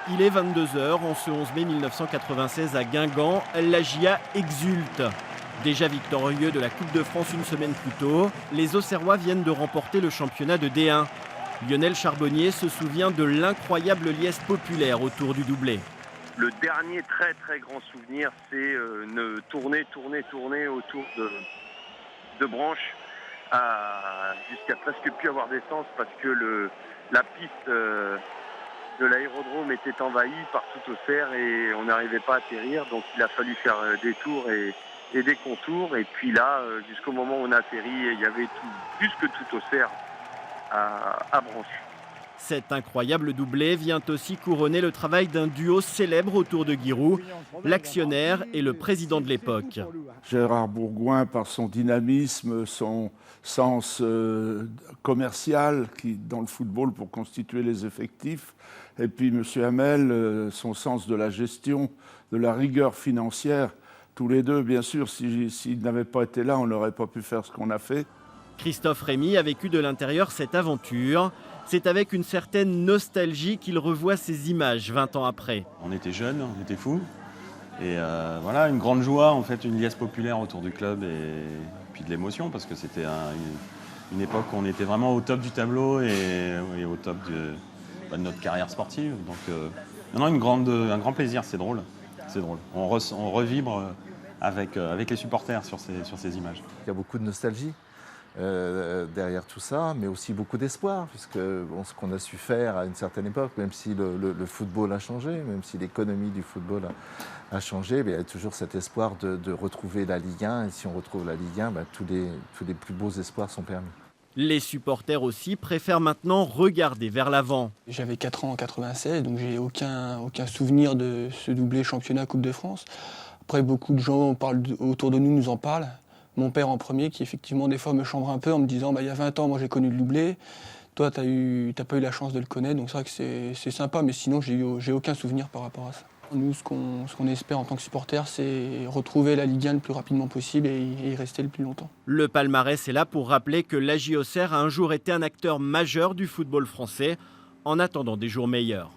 Il est 22 h en ce 11 mai 1996 à Guingamp. L'AJA exulte. Déjà victorieux de la Coupe de France une semaine plus tôt, les Auxerrois viennent de remporter le championnat de D1. Lionel Charbonnier se souvient de l'incroyable liesse populaire autour du doublé. Le dernier très très grand souvenir, c'est tourner autour de branches jusqu'à presque plus avoir d'essence parce que la piste de l'aérodrome était envahie par tout Auxerre et on n'arrivait pas à atterrir. Donc il a fallu faire des tours et des contours. Et puis là, jusqu'au moment où on a atterri, il y avait plus que tout Auxerre à branches. Cet incroyable doublé vient aussi couronner le travail d'un duo célèbre autour de Giroud, l'actionnaire et le président de l'époque. Gérard Bourgoin, par son dynamisme, son sens commercial dans le football pour constituer les effectifs, et puis M. Hamel, son sens de la gestion, de la rigueur financière. Tous les deux, bien sûr, s'ils n'avaient pas été là, on n'aurait pas pu faire ce qu'on a fait. Christophe Rémy a vécu de l'intérieur cette aventure. C'est avec une certaine nostalgie qu'il revoit ces images 20 ans après. On était jeunes, on était fous. Et voilà, une grande joie, en fait, une liesse populaire autour du club et puis de l'émotion, parce que c'était une époque où on était vraiment au top du tableau et au top de notre carrière sportive. Donc, un grand plaisir, c'est drôle. C'est drôle. On revibre avec les supporters sur ces images. Il y a beaucoup de nostalgie. Derrière tout ça, mais aussi beaucoup d'espoir, puisque ce qu'on a su faire à une certaine époque, même si le football a changé, même si l'économie du football a changé, il y a toujours cet espoir de retrouver la Ligue 1, et si on retrouve la Ligue 1, tous les plus beaux espoirs sont permis. Les supporters aussi préfèrent maintenant regarder vers l'avant. J'avais 4 ans en 96, donc j'ai aucun souvenir de ce doublé championnat Coupe de France. Après, beaucoup de gens autour de nous en parlent. Mon père en premier, qui effectivement des fois me chambre un peu en me disant il y a 20 ans, moi j'ai connu le doublé, toi t'as pas eu la chance de le connaître, donc c'est vrai que c'est sympa, mais sinon j'ai aucun souvenir par rapport à ça. Nous, ce qu'on espère en tant que supporter, c'est retrouver la Ligue 1 le plus rapidement possible et y rester le plus longtemps. Le palmarès est là pour rappeler que l'AJ Auxerre a un jour été un acteur majeur du football français, en attendant des jours meilleurs.